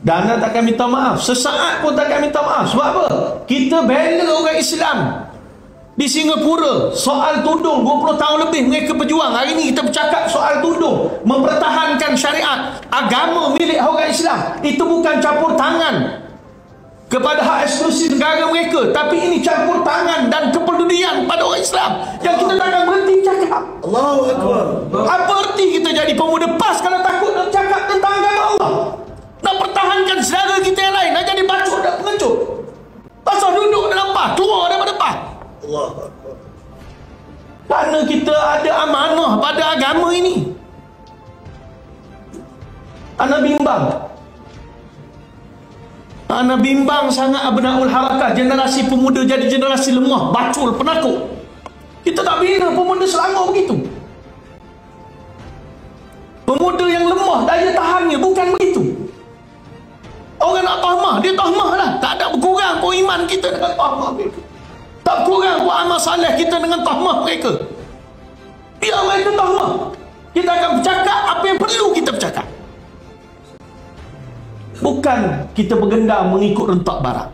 Dana takkan minta maaf, sesaat pun takkan minta maaf. Sebab apa? Kita bela orang Islam di Singapura. Soal tudung 20 tahun lebih mereka berjuang. Hari ini kita bercakap soal tudung, mempertahankan syariat agama milik orang Islam. Itu bukan campur tangan kepada hak eksklusif negara mereka, tapi ini campur tangan dan kepedulian pada orang Islam yang kita takkan berhenti cakap. Allahu Akbar. Apa arti kita jadi pemuda PAS kalau takut nak cakap tentang agama Allah, nak pertahankan saudara kita yang lain, nak jadi bacot dan pengecut? Pasal duduk dalam PAS, keluar daripada PAS. Allahu Akbar. Kerana kita ada amanah pada agama ini. Ana bimbang sangat abnaul harakat. Generasi pemuda jadi generasi lemah, bacul, penakut. Kita tak bina pemuda Selangor begitu. Pemuda yang lemah, daya tahannya bukan begitu. Orang nak tahmah, dia tahmah lah. Tak ada berkurang pun iman kita dengan tahmah mereka. Tak kurang pun amal saleh kita dengan tahmah mereka. Biar mereka tahmah. Kita akan bercakap apa yang perlu kita bercakap. Bukan kita bergendang mengikut rentak barat.